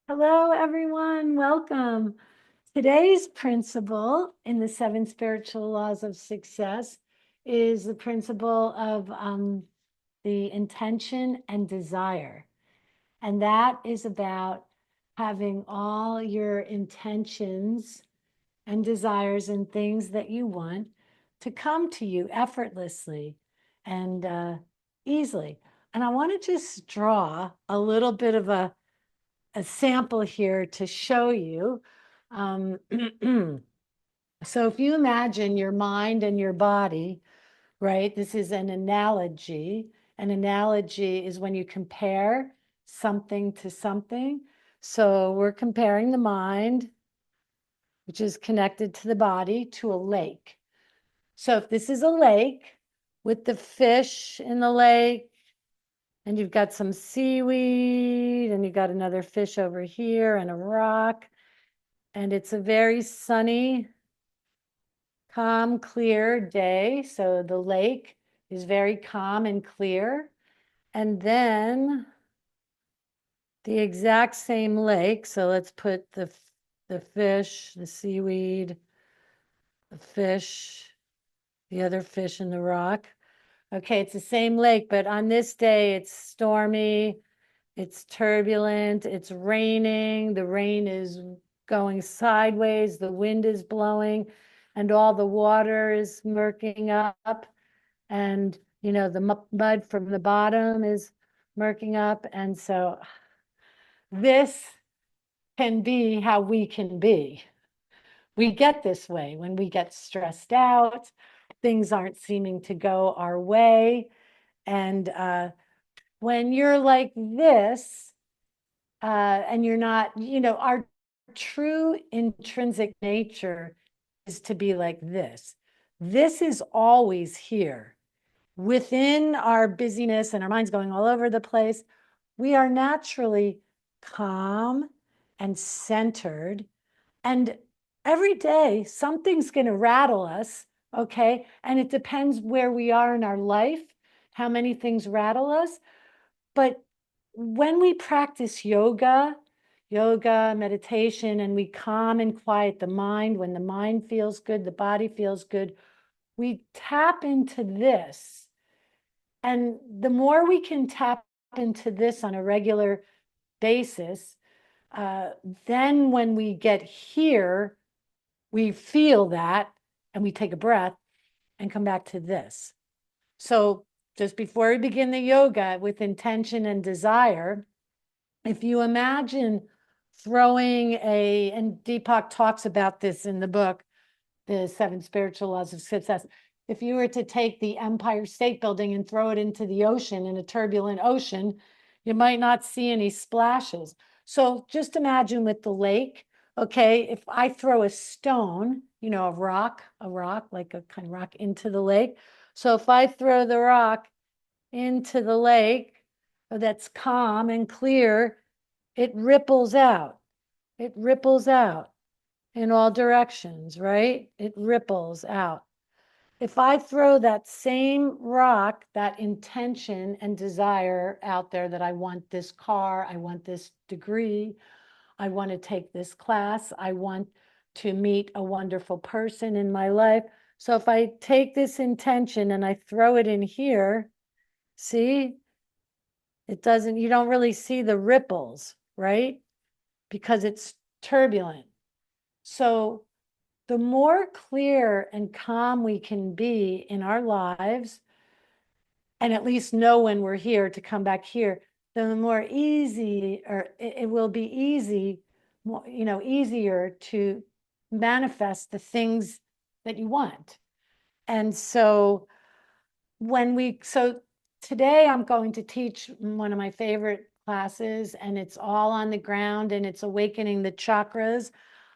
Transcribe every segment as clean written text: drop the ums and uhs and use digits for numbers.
Hello, everyone. Welcome. Today's principle in the seven spiritual laws of success is the principle of the intention and desire. And that is about having all your intentions and desires and things that you want to come to you effortlessly and easily. And I want to just draw a little bit of a sample here to show you. So if you imagine your mind and your body, right? This is an analogy. An analogy is when you compare something to something. So we're comparing the mind, which is connected to the body, to a lake. So if this is a lake with the fish in the lake, and you've got some seaweed, and you've got another fish over here and a rock. And it's a very sunny, calm, clear day. So the lake is very calm and clear. And then the exact same lake. So let's put the fish, the seaweed, the fish, the other fish in the rock. Okay, it's the same lake, but on this day it's stormy. It's turbulent, it's raining, the rain is going sideways, the wind is blowing, and all the water is murking up. And, the mud from the bottom is murking up. And so this can be how we can be. We get this way when we get stressed out, things aren't seeming to go our way. And when you're like this, and you're not, our true intrinsic nature is to be like this. This is always here. Within our busyness and our minds going all over the place, we are naturally calm and centered. And every day, something's going to rattle us, okay? And it depends where we are in our life, how many things rattle us. But when we practice yoga, meditation, and we calm and quiet the mind, when the mind feels good, the body feels good, we tap into this. And the more we can tap into this on a regular basis, then when we get here, we feel that and we take a breath and come back to this. So just before we begin the yoga with intention and desire, if you imagine throwing and Deepak talks about this in the book, The Seven Spiritual Laws of Success. If you were to take the Empire State Building and throw it into the ocean, in a turbulent ocean, you might not see any splashes. So just imagine with the lake, okay, if I throw a stone, a rock, like a kind of rock into the lake. So if I throw the rock into the lake that's calm and clear, it ripples out. It ripples out in all directions, right? It ripples out. If I throw that same rock, that intention and desire out there that I want this car, I want this degree, I want to take this class, I want to meet a wonderful person in my life. So if I take this intention and I throw it in here, see, you don't really see the ripples, right? Because it's turbulent. So the more clear and calm we can be in our lives, and at least know when we're here to come back here, then the more easy, or it will be easy, easier to manifest the things that you want. And so today I'm going to teach one of my favorite classes, and it's all on the ground, and it's awakening the chakras.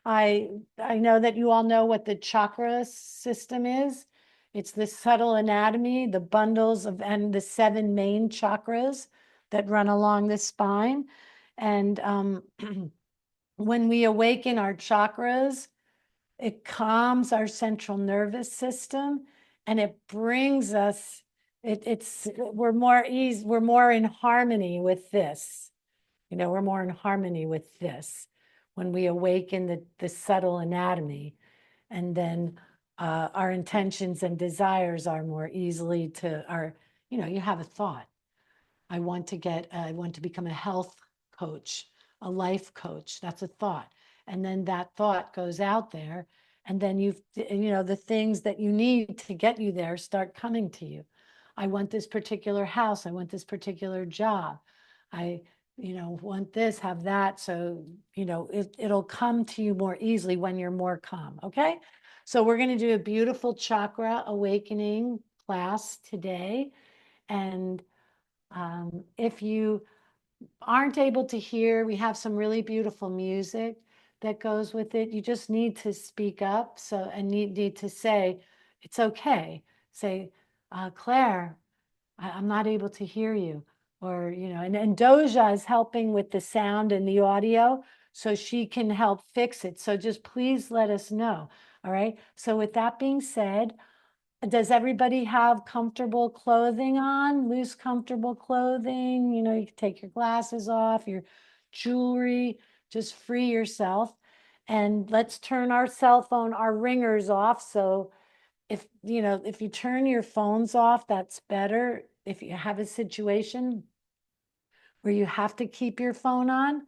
I know that you all know what the chakra system is. It's the subtle anatomy, the bundles of, and the 7 main chakras that run along the spine. And when we awaken our chakras, it calms our central nervous system, and it brings us, we're more in harmony with this. We're more in harmony with this when we awaken the subtle anatomy, and then our intentions and desires are more easily you have a thought. I want to become a health coach, a life coach. That's a thought. And then that thought goes out there, and then the things that you need to get you there start coming to you. I want this particular house. I want this particular job. I, want this, have that. So, it'll come to you more easily when you're more calm. Okay. So we're going to do a beautiful chakra awakening class today. And if you aren't able to hear, we have some really beautiful music that goes with it. You just need to speak up and need to say, it's okay. Say, Claire, I'm not able to hear you. Or, and Doja is helping with the sound and the audio, so she can help fix it. So just please let us know. All right. So with that being said, does everybody have comfortable clothing on? Loose, comfortable clothing? You can take your glasses off, your jewelry, just free yourself. And let's turn our cell phone, our ringers off. So if you turn your phones off, that's better. If you have a situation where you have to keep your phone on,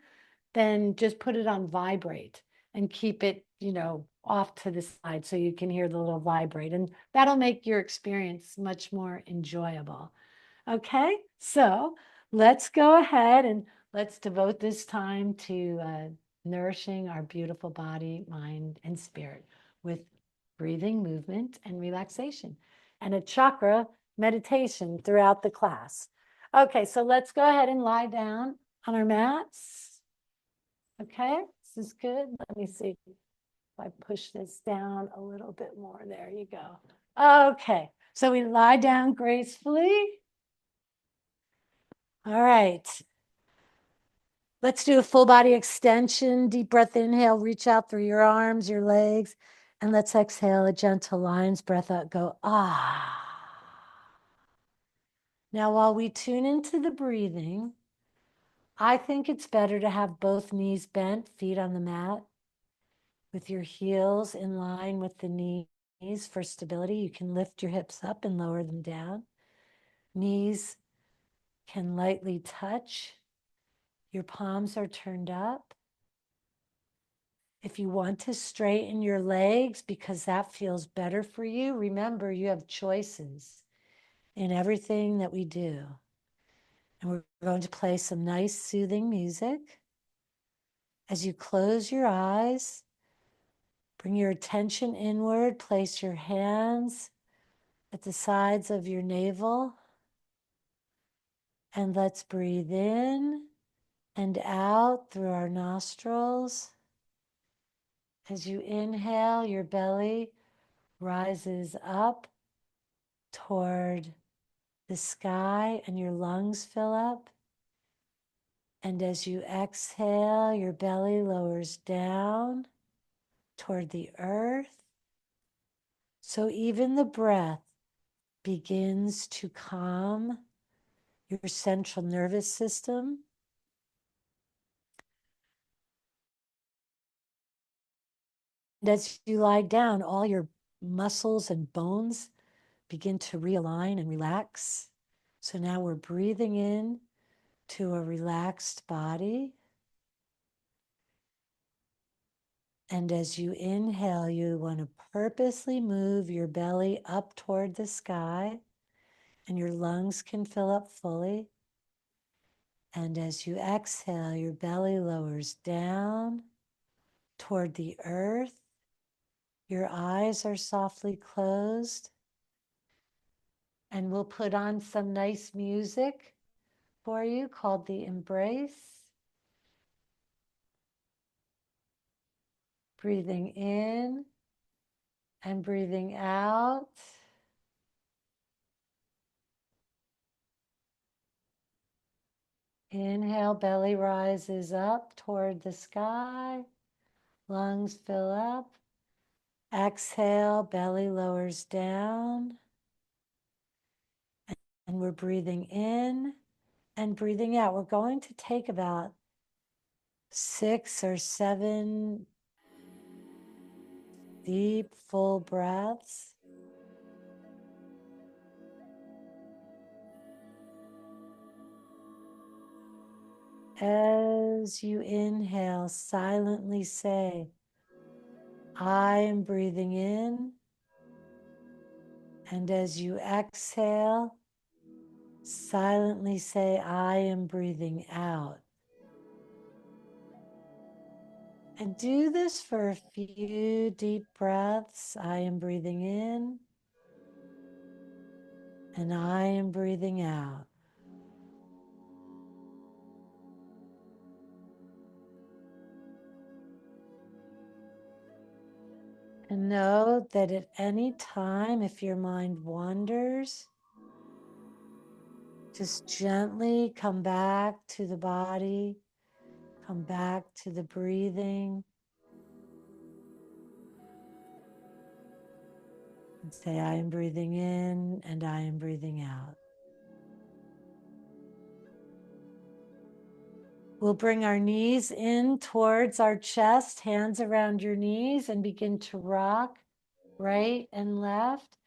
then just put it on vibrate and keep it, off to the side so you can hear the little vibrate. And that'll make your experience much more enjoyable. Okay, so let's go ahead and let's devote this time to nourishing our beautiful body, mind, and spirit with breathing, movement, and relaxation, and a chakra meditation throughout the class. Okay, so let's go ahead and lie down on our mats. Okay, this is good. Let me see if I push this down a little bit more. There you go. Okay, so we lie down gracefully. All right. Let's do a full body extension. Deep breath, inhale, reach out through your arms, your legs, and let's exhale a gentle lion's breath out. Go, ah. Now, while we tune into the breathing, I think it's better to have both knees bent, feet on the mat, with your heels in line with the knees for stability. You can lift your hips up and lower them down. Knees can lightly touch. Your palms are turned up. If you want to straighten your legs because that feels better for you, remember you have choices in everything that we do. And we're going to play some nice soothing music. As you close your eyes, bring your attention inward, place your hands at the sides of your navel, and let's breathe in and out through our nostrils. As you inhale, your belly rises up toward the sky and your lungs fill up. And as you exhale, your belly lowers down toward the earth. So even the breath begins to calm your central nervous system. And as you lie down, all your muscles and bones begin to realign and relax. So now we're breathing in to a relaxed body. And as you inhale, you want to purposely move your belly up toward the sky, and your lungs can fill up fully. And as you exhale, your belly lowers down toward the earth. Your eyes are softly closed. And we'll put on some nice music for you called The Embrace. Breathing in and breathing out. Inhale, belly rises up toward the sky. Lungs fill up. Exhale, belly lowers down. And we're breathing in and breathing out. We're going to take about 6 or 7 deep, full breaths. As you inhale, silently say, I am breathing in. And as you exhale, silently say, I am breathing out. And do this for a few deep breaths. I am breathing in. And I am breathing out. And know that at any time, if your mind wanders, just gently come back to the body, come back to the breathing, and say, I am breathing in and I am breathing out. We'll bring our knees in towards our chest, hands around your knees, and begin to rock right and left.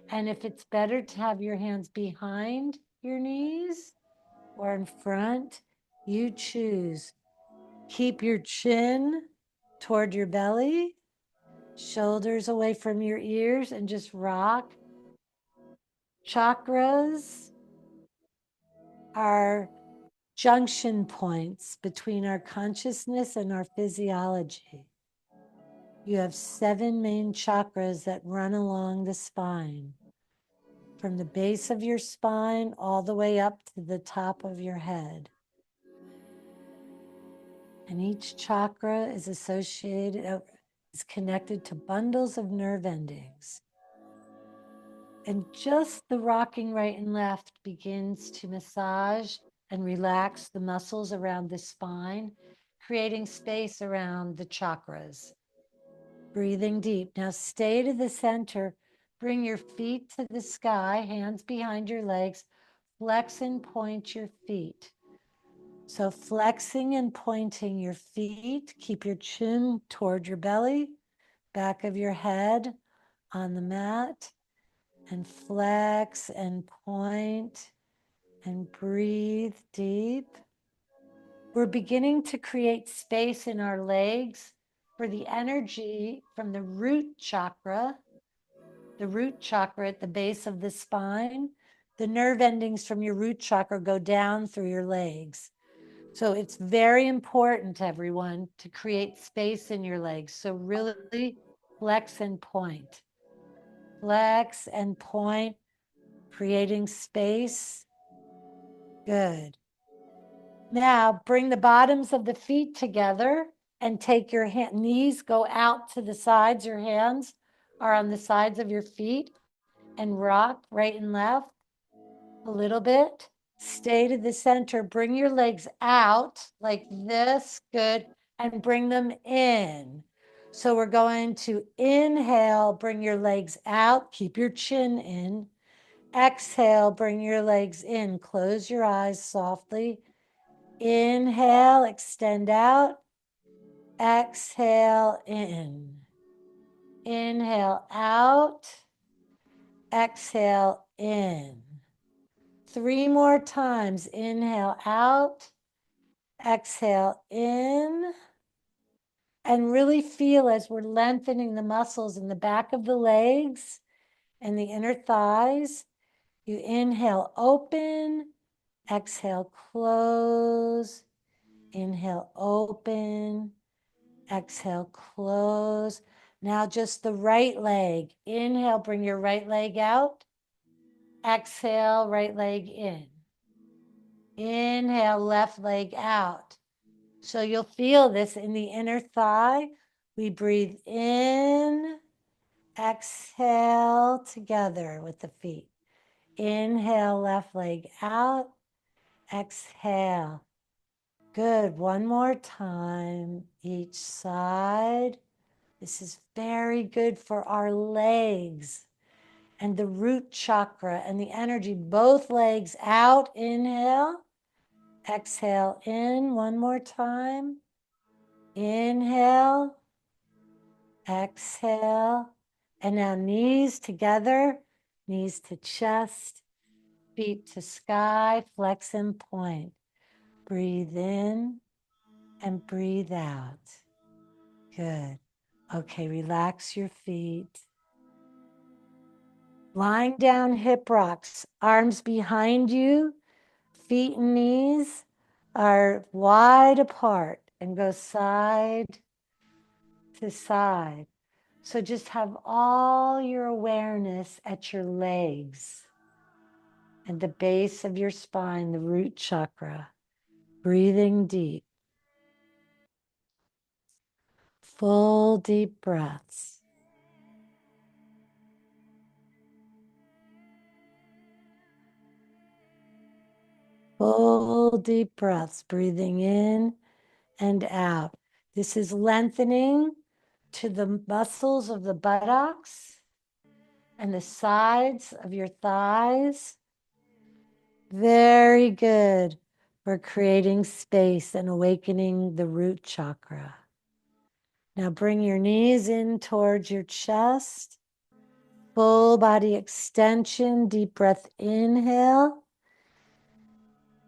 And if it's better to have your hands behind your knees or in front, you choose. Keep your chin toward your belly, shoulders away from your ears, and just rock. Chakras are junction points between our consciousness and our physiology. You have 7 main chakras that run along the spine, from the base of your spine all the way up to the top of your head. And each chakra is is connected to bundles of nerve endings. And just the rocking right and left begins to massage and relax the muscles around the spine, creating space around the chakras. Breathing deep. Now stay to the center. Bring your feet to the sky, hands behind your legs. Flex and point your feet. So flexing and pointing your feet. Keep your chin toward your belly, back of your head on the mat. And flex and point and breathe deep. We're beginning to create space in our legs for the energy from the root chakra at the base of the spine. The nerve endings from your root chakra go down through your legs. So it's very important, everyone, to create space in your legs. So really flex and point. Flex and point, creating space. Good. Now bring the bottoms of the feet together and take your knees, go out to the sides. Your hands are on the sides of your feet and rock right and left a little bit. Stay to the center. Bring your legs out like this. Good. And bring them in. So we're going to inhale, bring your legs out, keep your chin in. Exhale, bring your legs in. Close your eyes softly. Inhale, extend out. Exhale in. Inhale out. Exhale in. 3 more times. Inhale out. Exhale in. And really feel as we're lengthening the muscles in the back of the legs and the inner thighs. You inhale, open. Exhale, close. Inhale, open. Exhale, close. Now just the right leg. Inhale, bring your right leg out. Exhale, right leg in. Inhale, left leg out. So you'll feel this in the inner thigh. We breathe in, exhale together with the feet. Inhale, left leg out. Exhale. Good. One more time, each side. This is very good for our legs and the root chakra and the energy. Both legs out. Inhale. Exhale in. One more time. Inhale, exhale, and now knees together, knees to chest, feet to sky, flex and point. Breathe in and breathe out. Good. Okay, relax your feet. Lying down, hip rocks, arms behind you, feet and knees are wide apart and go side to side. So just have all your awareness at your legs and the base of your spine, the root chakra. Breathing deep. Full deep breaths. Full deep breaths, breathing in and out. This is lengthening to the muscles of the buttocks and the sides of your thighs. Very good for creating space and awakening the root chakra. Now bring your knees in towards your chest. Full body extension, deep breath, inhale.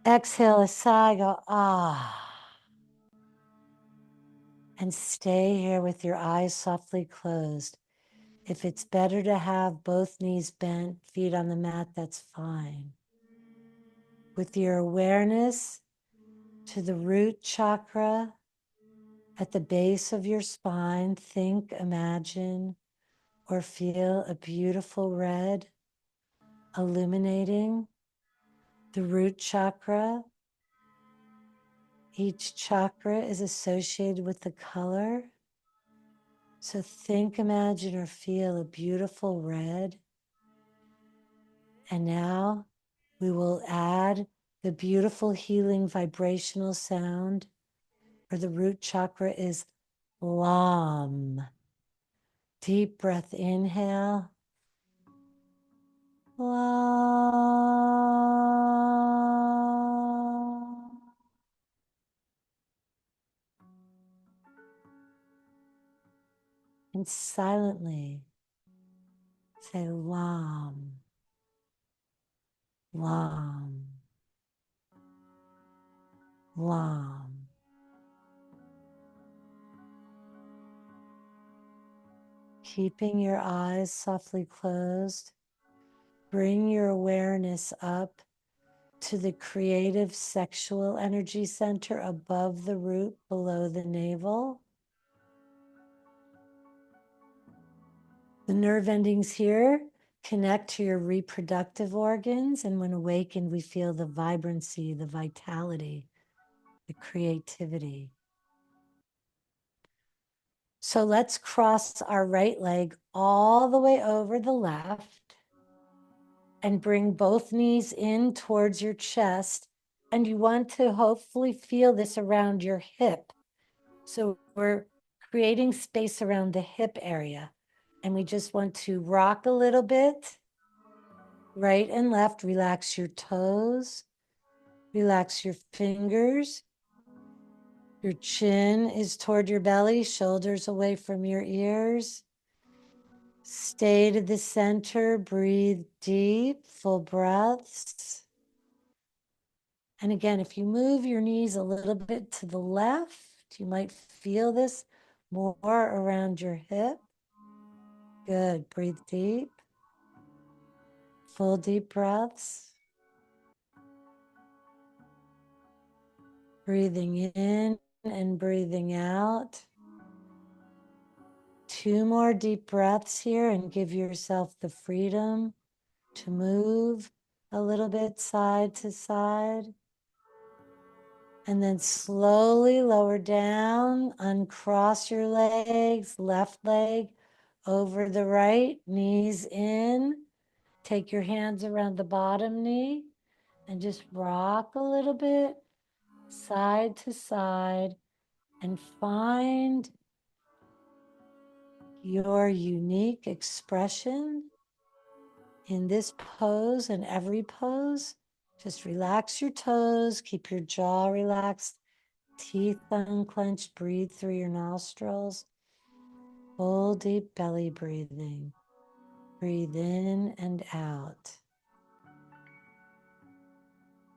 Exhale, a sigh, go, ah. And stay here with your eyes softly closed. If it's better to have both knees bent, feet on the mat, that's fine. With your awareness to the root chakra at the base of your spine, think, imagine, or feel a beautiful red illuminating the root chakra. Each chakra is associated with the color. So think, imagine, or feel a beautiful red. And now we will add the beautiful healing vibrational sound for the root chakra is Lam. Deep breath, inhale. Lam. And silently say Lam, Lam, Lam. Keeping your eyes softly closed, bring your awareness up to the creative sexual energy center above the root, below the navel. The nerve endings here connect to your reproductive organs, and when awakened, we feel the vibrancy, the vitality, the creativity. So let's cross our right leg all the way over the left and bring both knees in towards your chest. And you want to hopefully feel this around your hip. So we're creating space around the hip area. And we just want to rock a little bit, right and left. Relax your toes, relax your fingers. Your chin is toward your belly, shoulders away from your ears. Stay to the center, breathe deep, full breaths. And again, if you move your knees a little bit to the left, you might feel this more around your hip. Good. Breathe deep. Full deep breaths. Breathing in and breathing out. 2 more deep breaths here and give yourself the freedom to move a little bit side to side. And then slowly lower down, uncross your legs, left leg over the right, knees in. Take your hands around the bottom knee and just rock a little bit side to side and find your unique expression in this pose and every pose. Just relax your toes, keep your jaw relaxed, Teeth unclenched, breathe through your nostrils. Full deep belly breathing. Breathe in and out.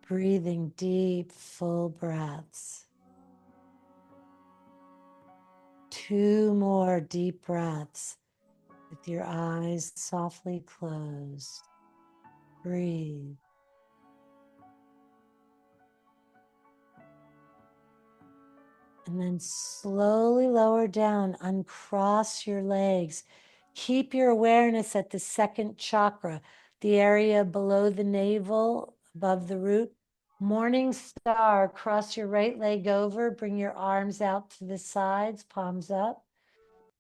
Breathing deep, full breaths. 2 more deep breaths with your eyes softly closed. Breathe. And then slowly lower down, uncross your legs. Keep your awareness at the second chakra, the area below the navel, above the root. Morning star, cross your right leg over, bring your arms out to the sides, palms up.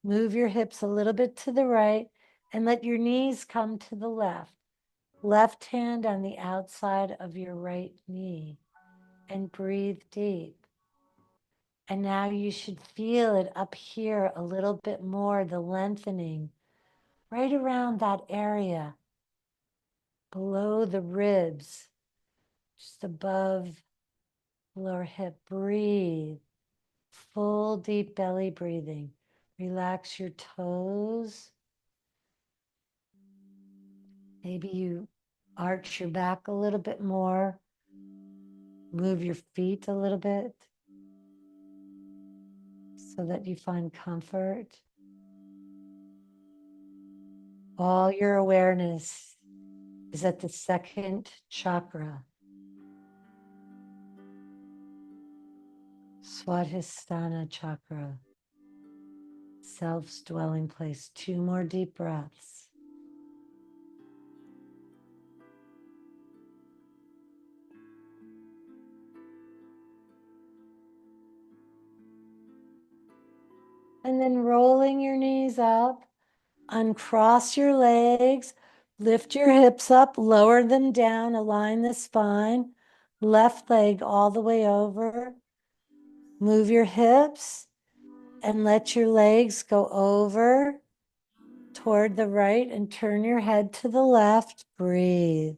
Move your hips a little bit to the right and let your knees come to the left. Left hand on the outside of your right knee and breathe deep. And now you should feel it up here a little bit more, the lengthening right around that area below the ribs, just above the lower hip. Breathe, full deep belly breathing. Relax your toes. Maybe you arch your back a little bit more. Move your feet a little bit so that you find comfort. All your awareness is at the second chakra, Swadhisthana chakra, self's dwelling place. 2 more deep breaths. And then rolling your knees up, uncross your legs, lift your hips up, lower them down, align the spine, left leg all the way over. Move your hips and let your legs go over toward the right and turn your head to the left. Breathe.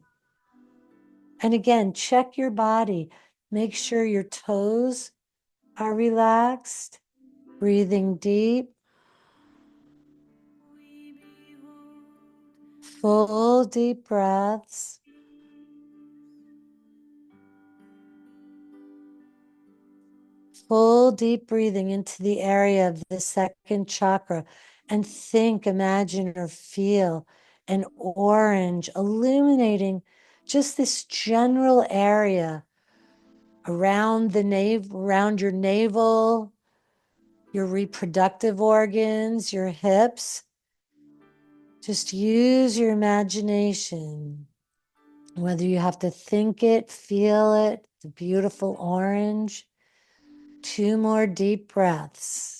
And again, check your body. Make sure your toes are relaxed. Breathing deep. Full deep breaths. Full deep breathing into the area of the second chakra. And think, imagine, or feel an orange illuminating just this general area around the navel, around your navel, your reproductive organs, your hips. Just use your imagination, whether you have to think it, feel it, the beautiful orange. 2 more deep breaths.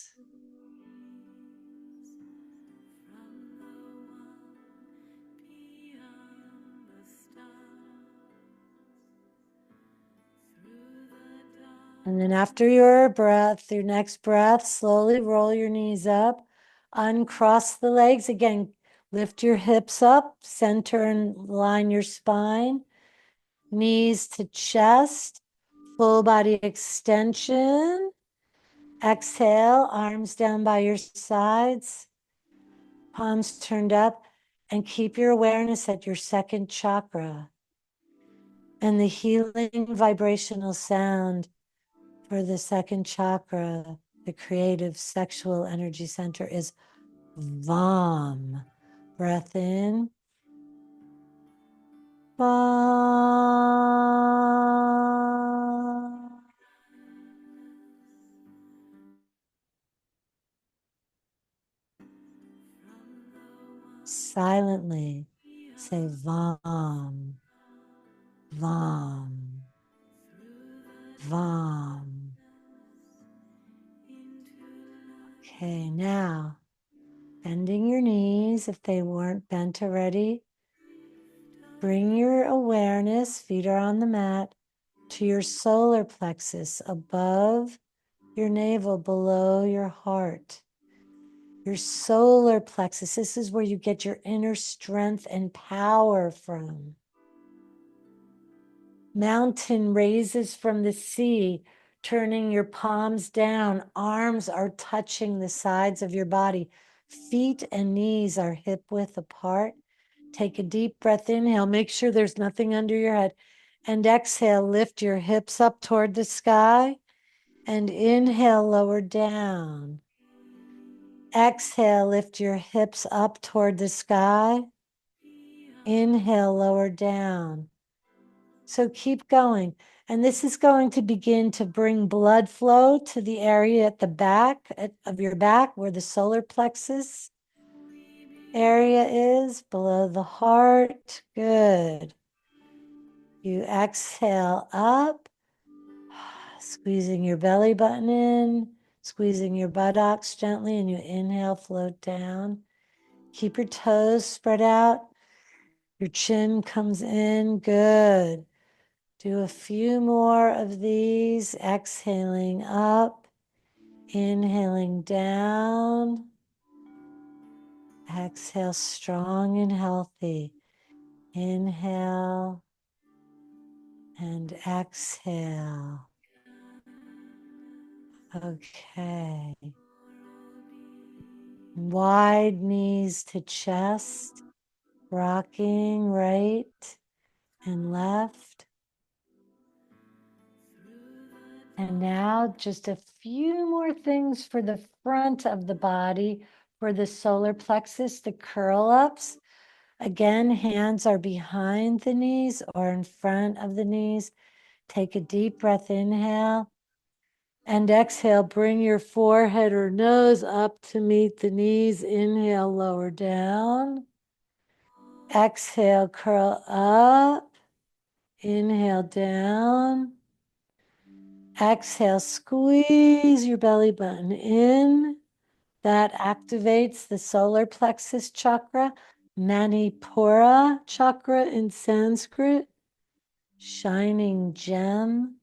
And then after your breath, your next breath, slowly roll your knees up, uncross the legs. Again, lift your hips up, center and line your spine, knees to chest, full body extension. Exhale, arms down by your sides, palms turned up, and keep your awareness at your second chakra. And the healing vibrational sound for the second chakra, the creative sexual energy center, is Vam. Breath in. Vam. Silently say Vam. Vam. Vam. Okay, now bending your knees if they weren't bent already. Bring your awareness, feet are on the mat, to your solar plexus above your navel, below your heart. Your solar plexus, this is where you get your inner strength and power from. Mountain raises from the sea Turning your palms down, arms are touching the sides of your body. Feet and knees are hip width apart. Take a deep breath, inhale, make sure there's nothing under your head. And exhale, lift your hips up toward the sky. And inhale, lower down. Exhale, lift your hips up toward the sky. Inhale, lower down. So keep going. And this is going to begin to bring blood flow to the area at the back of your back where the solar plexus area is, below the heart. Good. You exhale up, squeezing your belly button in, squeezing your buttocks gently, and you inhale, float down. Keep your toes spread out. Your chin comes in. Good. Do a few more of these, exhaling up, inhaling down. Exhale, strong and healthy. Inhale and exhale. Okay. Wide knees to chest, rocking right and left. And now just a few more things for the front of the body, for the solar plexus, the curl ups. Again, hands are behind the knees or in front of the knees. Take a deep breath, inhale. And exhale, bring your forehead or nose up to meet the knees. Inhale, lower down. Exhale, curl up. Inhale, down. Exhale, squeeze your belly button in. That activates the solar plexus chakra, Manipura chakra in Sanskrit, shining gem.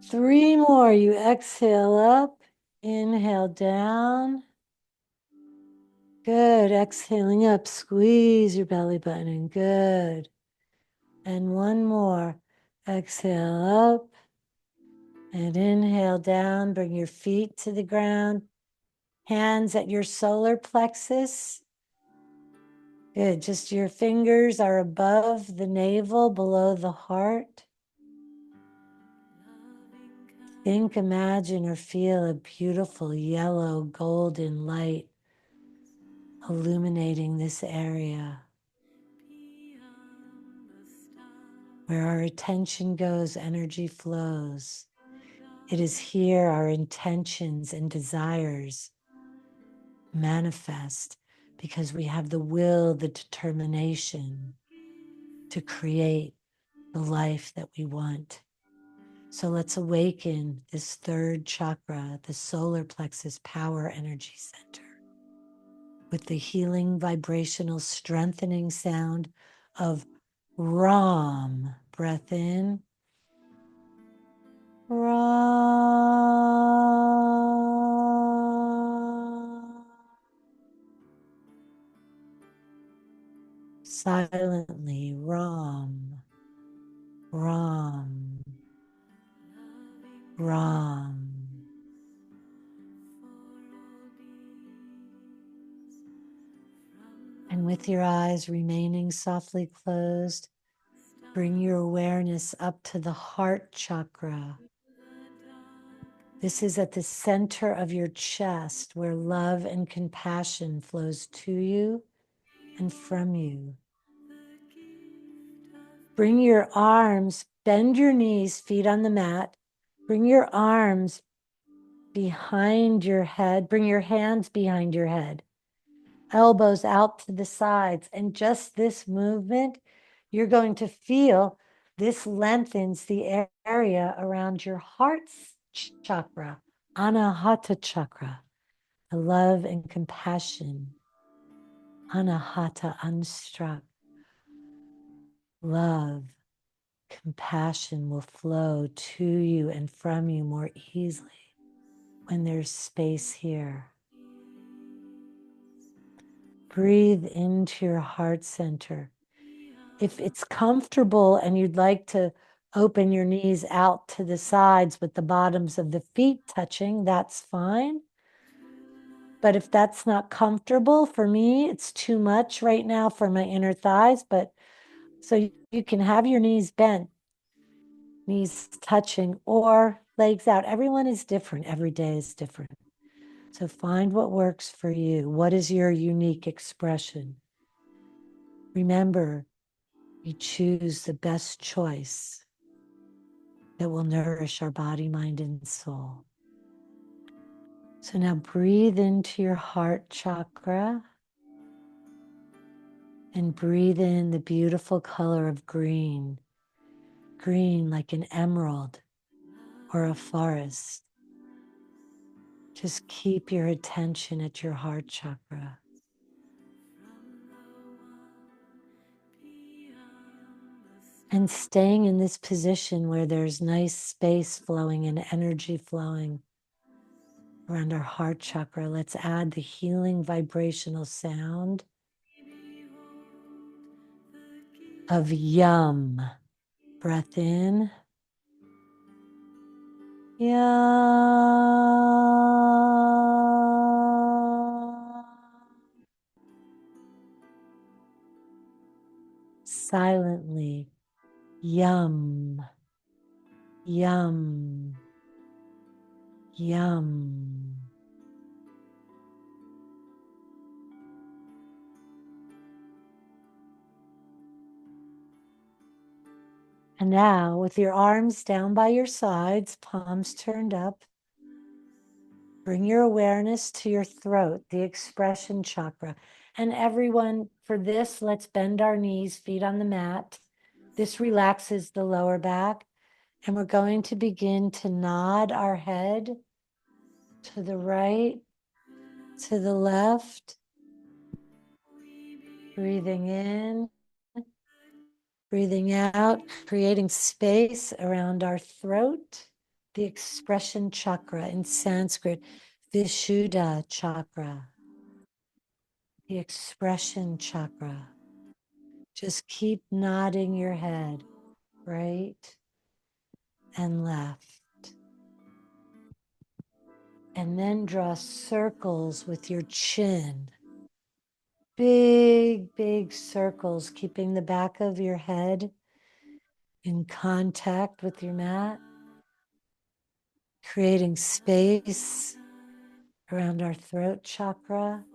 3 more. You exhale up, inhale down. Good. Exhaling up, squeeze your belly button in. Good. And 1 more. Exhale up and inhale down. Bring your feet to the ground. Hands at your solar plexus. Good. Just your fingers are above the navel, below the heart. Think, imagine, or feel a beautiful yellow golden light illuminating this area. Where our attention goes, energy flows. It is here our intentions and desires manifest because we have the will, the determination to create the life that we want. So let's awaken this third chakra, the solar plexus power energy center, with the healing, vibrational, strengthening sound of Ram. Breath in. Ram. Silently, Ram. Ram. Ram. And with your eyes remaining softly closed, bring your awareness up to the heart chakra. This is at the center of your chest where love and compassion flows to you and from you. Bring your arms, bend your knees, feet on the mat. Bring your arms behind your head. Bring your hands behind your head. Elbows out to the sides. And just this movement, you're going to feel this lengthens the area around your heart's chakra, Anahata chakra, the love and compassion. Anahata, unstruck. Love, compassion will flow to you and from you more easily when there's space here. Breathe into your heart center. If it's comfortable and you'd like to open your knees out to the sides with the bottoms of the feet touching, that's fine. But if that's not comfortable for me, it's too much right now for my inner thighs. But so you can have your knees bent, knees touching, or legs out. Everyone is different. Every day is different. So find what works for you. What is your unique expression? Remember, we choose the best choice that will nourish our body, mind, and soul. So now breathe into your heart chakra and breathe in the beautiful color of green, green like an emerald or a forest. Just keep your attention at your heart chakra. And staying in this position where there's nice space flowing and energy flowing around our heart chakra, let's add the healing vibrational sound of yum. Breath in. Yum. Silently. Yum. Yum. Yum. And now, with your arms down by your sides, palms turned up, bring your awareness to your throat, the expression chakra. And everyone, for this, let's bend our knees, feet on the mat. This relaxes the lower back. And we're going to begin to nod our head to the right, to the left, breathing in, breathing out, creating space around our throat, the expression chakra in Sanskrit, Vishuddha chakra, the expression chakra. Just keep nodding your head right and left. And then draw circles with your chin. Big, big circles, keeping the back of your head in contact with your mat, creating space around our throat chakra.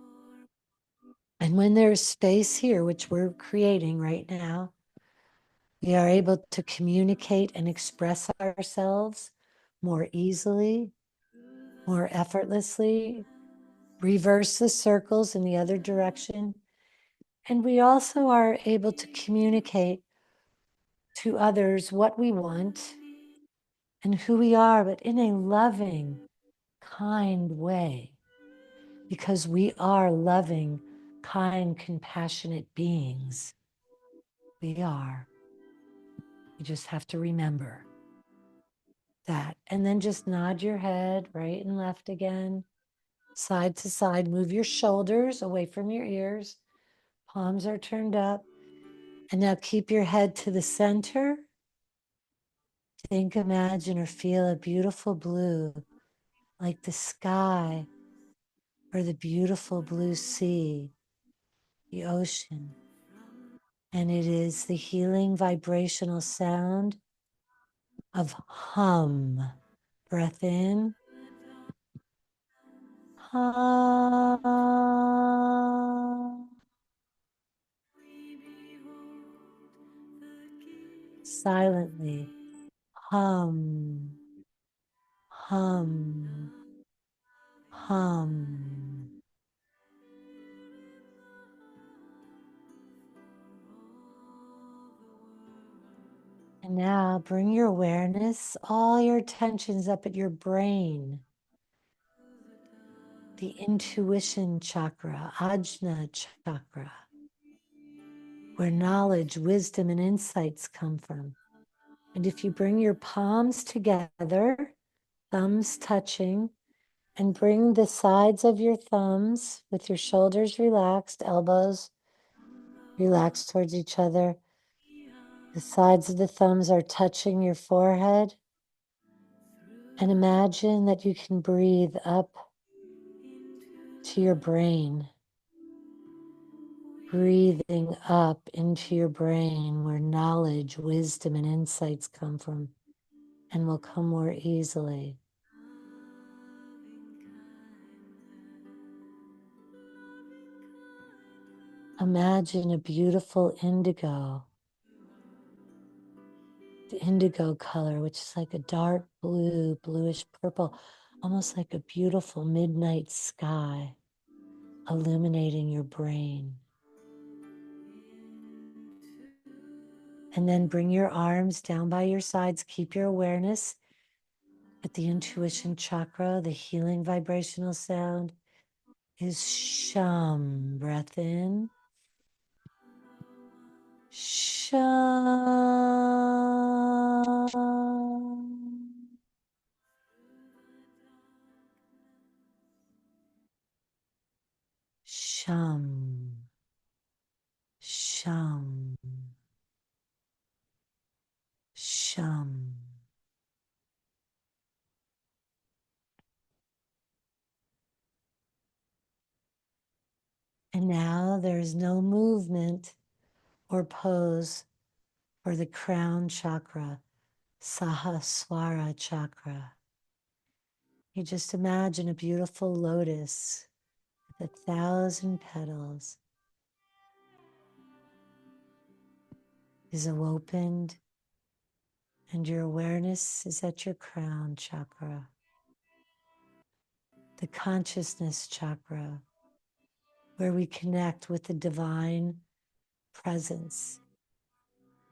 And when there's space here, which we're creating right now, we are able to communicate and express ourselves more easily, more effortlessly, reverse the circles in the other direction. And we also are able to communicate to others what we want and who we are, but in a loving, kind way, because we are loving, kind, compassionate beings. We are. You just have to remember that. And then just nod your head right and left again, side to side. Move your shoulders away from your ears. Palms are turned up. And now keep your head to the center. Think, imagine, or feel a beautiful blue, like the sky or the beautiful blue sea, the ocean. And it is the healing vibrational sound of hum. Breath in. Hum. Silently. Hum. Hum. Hum. And now bring your awareness, all your attentions up at your brain, the intuition chakra, ajna chakra, where knowledge, wisdom, and insights come from. And if you bring your palms together, thumbs touching, and bring the sides of your thumbs with your shoulders relaxed, elbows relaxed towards each other, The sides of the thumbs are touching your forehead. And imagine that you can breathe up to your brain, breathing up into your brain where knowledge, wisdom, and insights come from and will come more easily. Imagine a beautiful indigo, the indigo color, which is like a dark blue, bluish purple, almost like a beautiful midnight sky illuminating your brain. And then bring your arms down by your sides. Keep your awareness at the intuition chakra. The healing vibrational sound is shum. Breath in. Shum. Shum. Shum. Shum. And now there's no movement or pose for the crown chakra, Sahasrara chakra. You just imagine a beautiful lotus with 1,000 petals is opened, and your awareness is at your crown chakra, the consciousness chakra, where we connect with the divine presence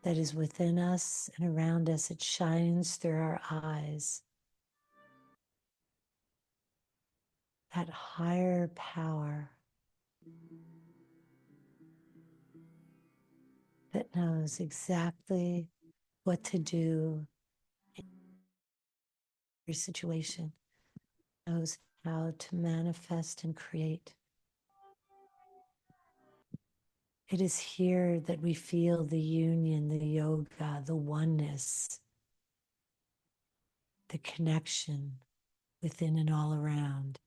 that is within us and around us. It shines through our eyes. That higher power that knows exactly what to do in your situation, knows how to manifest and create. It is here that we feel the union, the yoga, the oneness, the connection within and all around.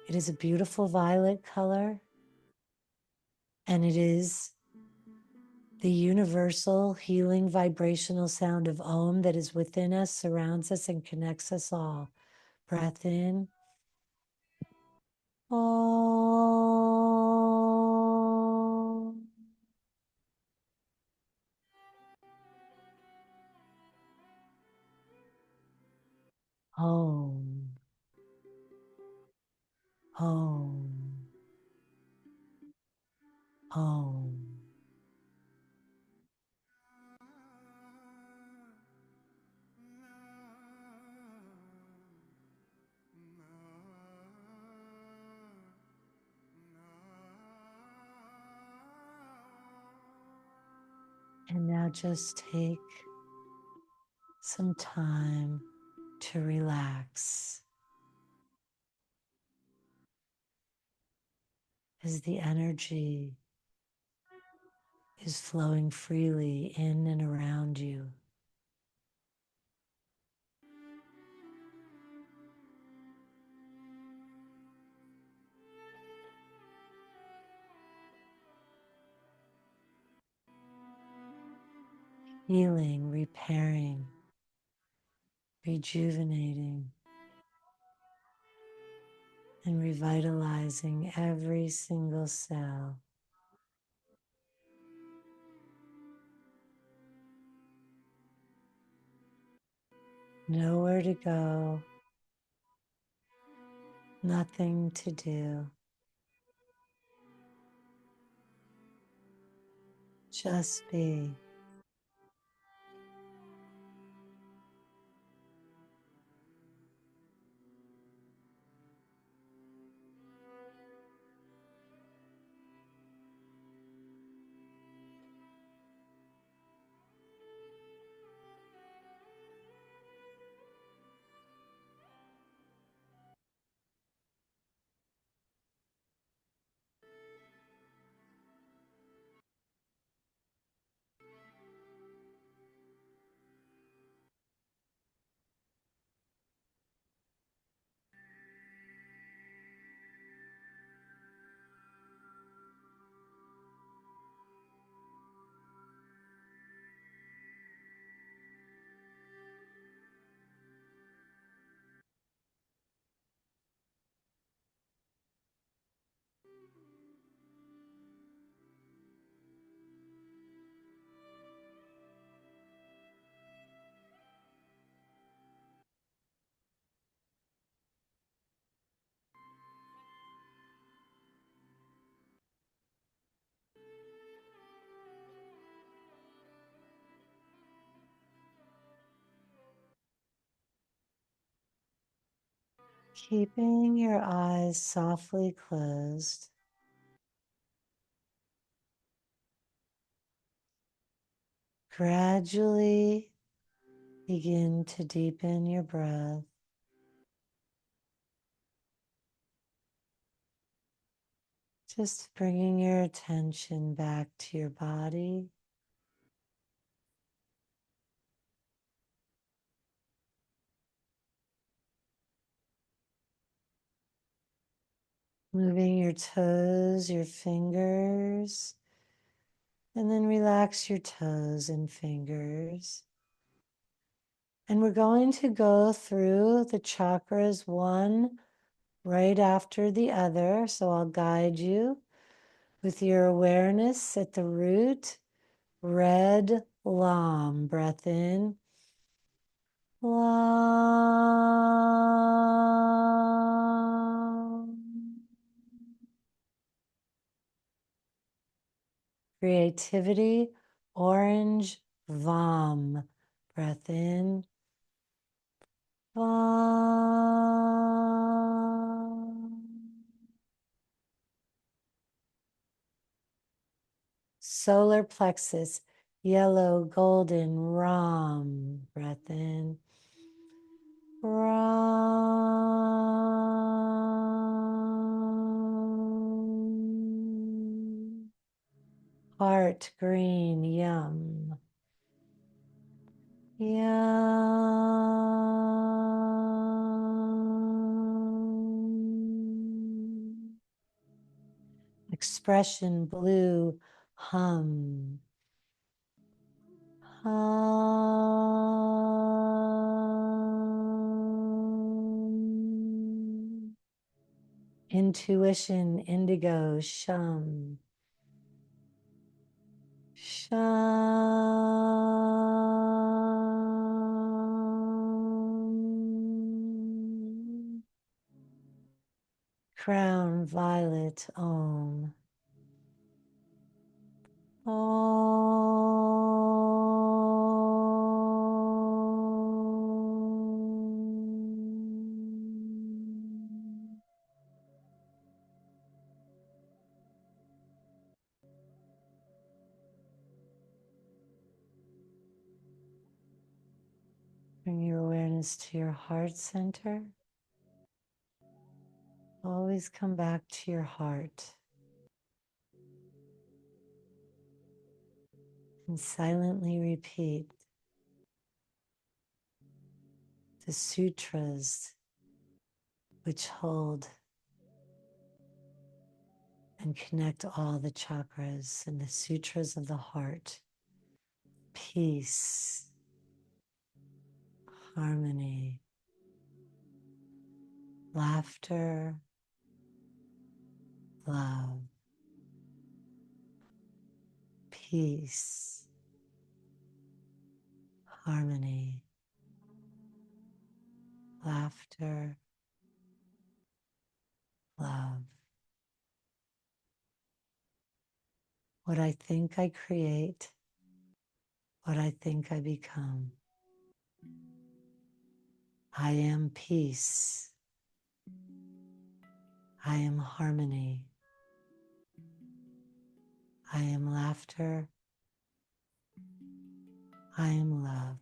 It is a beautiful violet color, and it is the universal healing vibrational sound of Om that is within us, surrounds us, and connects us all. Breath in. Om. Om. Om. Om. And now just take some time to relax as the energy is flowing freely in and around you. Healing, repairing, rejuvenating, and revitalizing every single cell. Nowhere to go, nothing to do, just be. Keeping your eyes softly closed. Gradually begin to deepen your breath. Just bringing your attention back to your body. Moving your toes, your fingers, and then relax your toes and fingers. And we're going to go through the chakras one right after the other. So I'll guide you with your awareness at the root. Red Lam, breath in. Lam. Creativity, orange, Vam, breath in. Vam. Solar plexus, yellow, golden, Ram, breath in. Ram. Heart, green, Yum. Yum. Expression, blue, Hum. Hum. Intuition, indigo, Shum. Shum. Crown, violet, Om. Om. Bring your awareness to your heart center. Always come back to your heart and silently repeat the sutras which hold and connect all the chakras, and the sutras of the heart. Peace, harmony, laughter, love, peace, harmony, laughter, love. What I think I create, what I think I become. I am peace. I am harmony. I am laughter. I am love.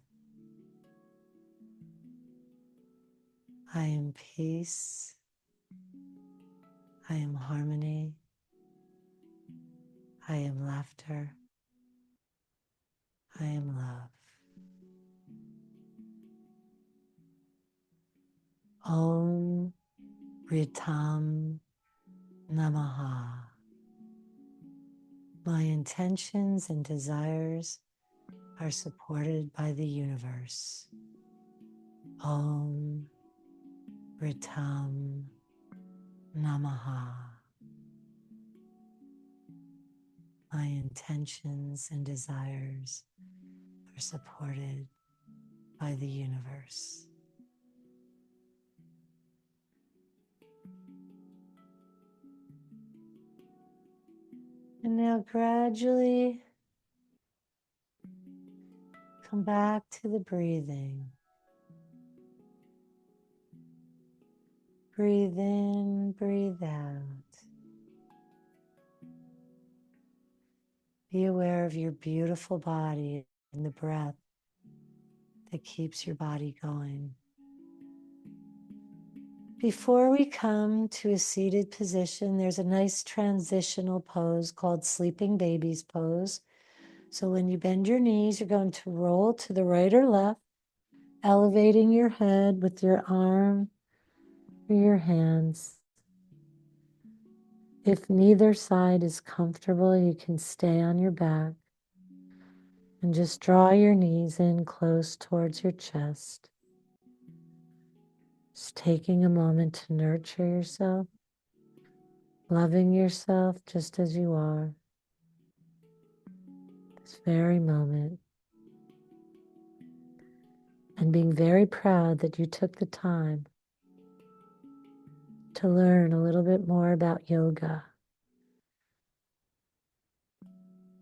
I am peace. I am harmony. I am laughter. I am love. Om Ritam Namaha. My intentions and desires are supported by the universe. Om Ritam Namaha. My intentions and desires are supported by the universe. And now gradually come back to the breathing. Breathe in, breathe out. Be aware of your beautiful body and the breath that keeps your body going. Before we come to a seated position, there's a nice transitional pose called Sleeping Babies pose. So when you bend your knees, you're going to roll to the right or left, elevating your head with your arm or your hands. If neither side is comfortable, you can stay on your back and just draw your knees in close towards your chest. Just taking a moment to nurture yourself, loving yourself just as you are, this very moment, and being very proud that you took the time to learn a little bit more about yoga,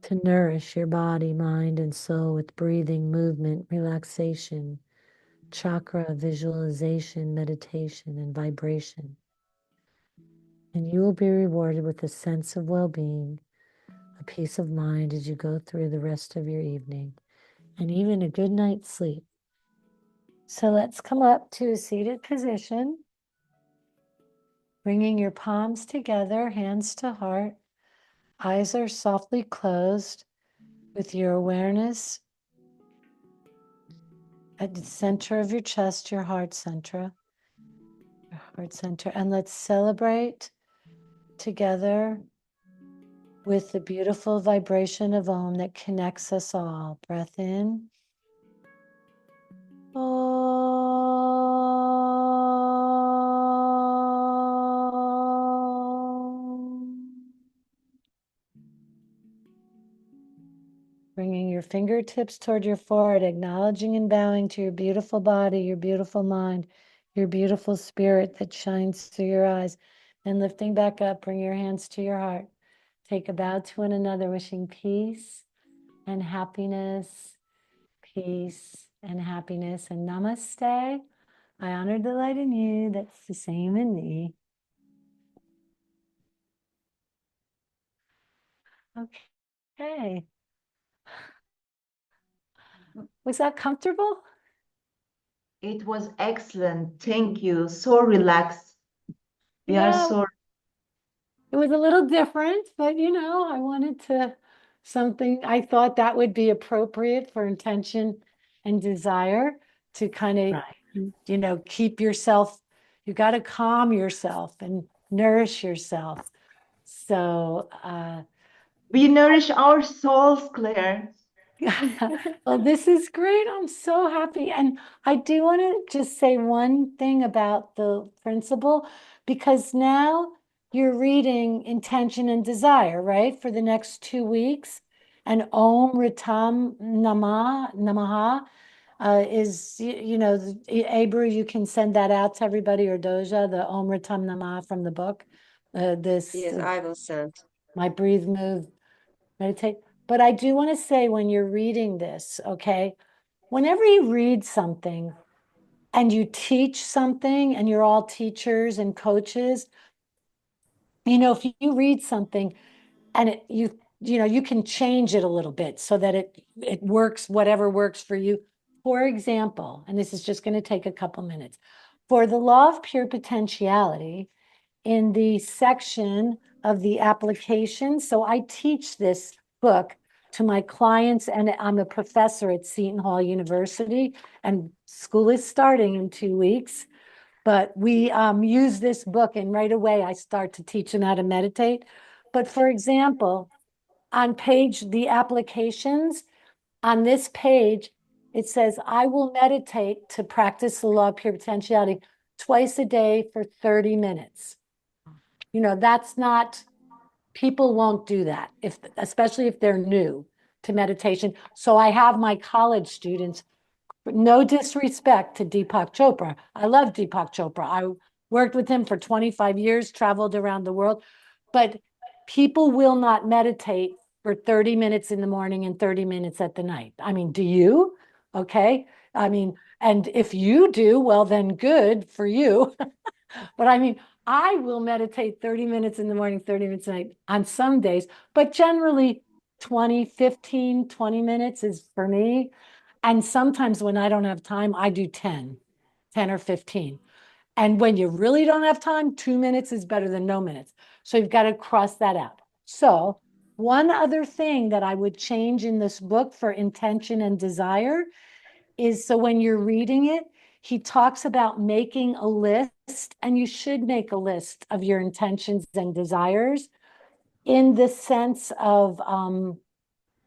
to nourish your body, mind, and soul with breathing, movement, relaxation, chakra, visualization, meditation, and vibration. And you will be rewarded with a sense of well-being, a peace of mind as you go through the rest of your evening, and even a good night's sleep. So let's come up to a seated position, bringing your palms together, hands to heart. Eyes are softly closed with your awareness at the center of your chest, your heart center. Your heart center. And let's celebrate together with the beautiful vibration of Om that connects us all. Breath in. Bringing your fingertips toward your forehead, acknowledging and bowing to your beautiful body, your beautiful mind, your beautiful spirit that shines through your eyes. And lifting back up, bring your hands to your heart. Take a bow to one another, wishing peace and happiness, peace and happiness. And namaste. I honor the light in you. That's the same in me. Okay. Was that comfortable? It was excellent. Thank you. So relaxed. We are Yeah, so. it was a little different, but I wanted to something, I thought that would be appropriate for intention and desire to kind of, keep yourself, you got to calm yourself and nourish yourself. So, We nourish our souls, Claire. well, this is great. I'm so happy. And I do want to just say one thing about the principle, because now you're reading intention and desire, right? For the next 2 weeks. And Om Ritam Namaha is, Abru, you can send that out to everybody, or Doja, the Om Ritam Namaha from the book. Yes, I will send. My breathe, move, meditate. But I do want to say, when you're reading this, okay, whenever you read something and you teach something, and you're all teachers and coaches, if you read something and you can change it a little bit so that it works, whatever works for you. For example, and this is just going to take a couple minutes, for the law of pure potentiality, in the section of the application. So I teach this book to my clients, and I'm a professor at Seton Hall University, and school is starting in 2 weeks. But we use this book, and right away I start to teach them how to meditate. But for example, on the applications, on this page, it says, I will meditate to practice the law of pure potentiality twice a day for 30 minutes. That's not, people won't do that, especially if they're new to meditation. So I have my college students, no disrespect to Deepak Chopra. I love Deepak Chopra. I worked with him for 25 years, traveled around the world, but people will not meditate for 30 minutes in the morning and 30 minutes at the night. I mean, do you? Okay. I mean, and if you do, well, then good for you. But I mean, I will meditate 30 minutes in the morning, 30 minutes at night on some days, but generally 20, 15, 20 minutes is for me. And sometimes when I don't have time, I do 10 or 15. And when you really don't have time, 2 minutes is better than no minutes. So you've got to cross that out. So one other thing that I would change in this book for intention and desire is, so when you're reading it, he talks about making a list, and you should make a list of your intentions and desires in the sense of, on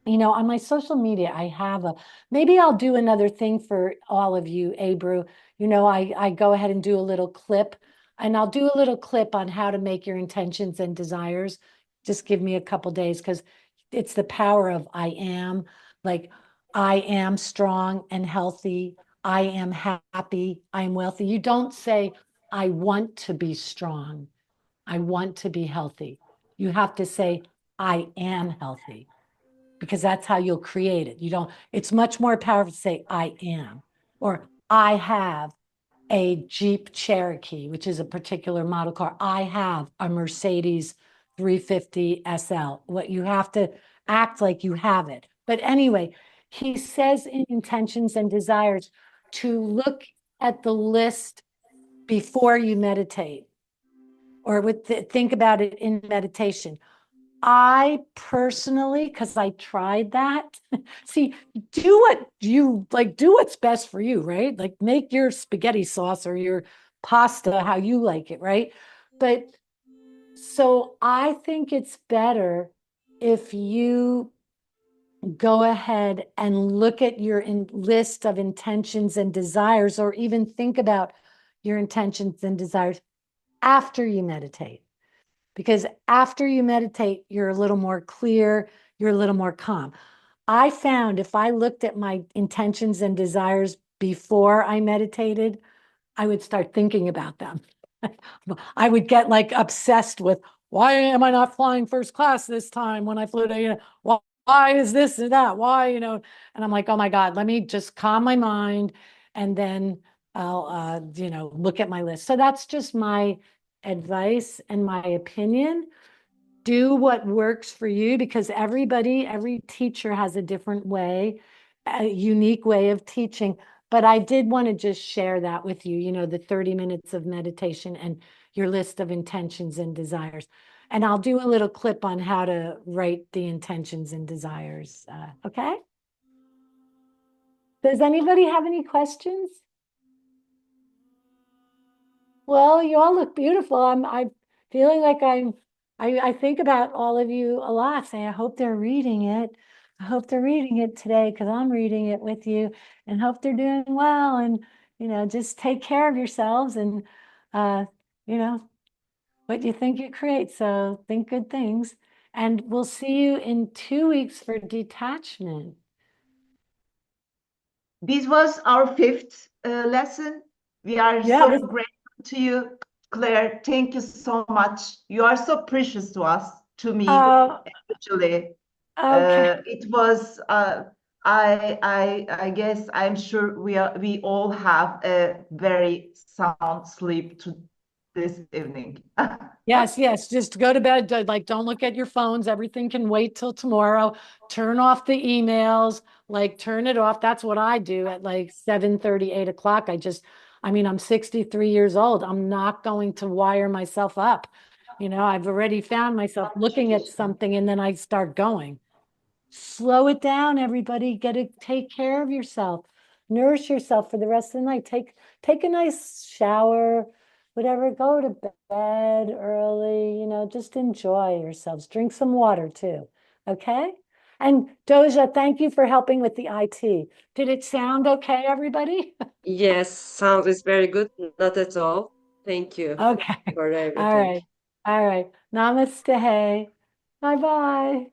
my social media, I have maybe I'll do another thing for all of you, Abru. I go ahead and do a little clip, and I'll do a little clip on how to make your intentions and desires. Just give me a couple days, because it's the power of I am. Like, I am strong and healthy. I am happy. I am wealthy. You don't say, I want to be strong. I want to be healthy. You have to say, I am healthy, because that's how you'll create it. It's much more powerful to say, I am, or I have a Jeep Cherokee, which is a particular model car. I have a Mercedes 350 SL. What you have to act like you have it. But anyway, he says in intentions and desires to look at the list before you meditate, or think about it in meditation. I personally, because I tried that. See, do what's best for you, right? Like, make your spaghetti sauce or your pasta how you like it, right? But so I think it's better if you go ahead and look at your list of intentions and desires, or even think about your intentions and desires after you meditate. Because after you meditate, you're a little more clear, you're a little more calm. I found if I looked at my intentions and desires before I meditated, I would start thinking about them. I would get like obsessed with, why am I not flying first class this time when I flew to, why is this and that? Why, and I'm like, oh my God, let me just calm my mind, and then I'll, look at my list. So that's just my advice and my opinion. Do what works for you, because every teacher has a different way, a unique way of teaching. But I did want to just share that with you, the 30 minutes of meditation and your list of intentions and desires. And I'll do a little clip on how to write the intentions and desires. Okay? Does anybody have any questions? Well, you all look beautiful. I'm feeling like I think about all of you a lot. Say, I hope they're reading it. I hope they're reading it today, because I'm reading it with you, and hope they're doing well. And, just take care of yourselves, and, you know, what you think you create. So think good things. And we'll see you in 2 weeks for detachment. This was our fifth lesson. We are Yeah, so grateful to you, Claire. Thank you so much. You are so precious to us, to me, actually. okay. It was. I guess I'm sure we all have a very sound sleep to this evening. Yes, just go to bed. Like, don't look at your phones. Everything can wait till tomorrow. Turn off the emails, like, turn it off. That's what I do at like 7:30, 8 o'clock. I'm 63 years old. I'm not going to wire myself up. I've already found myself looking at something, and then I start going. Slow it down, everybody. Take care of yourself. Nourish yourself for the rest of the night. Take a nice shower, whatever. Go to bed early, just enjoy yourselves. Drink some water too. Okay? And Doja, thank you for helping with the IT. Did it sound okay, everybody? Yes, sound is very good. Not at all. Thank you Okay. for All everything. right. All right. Namaste. Bye-bye.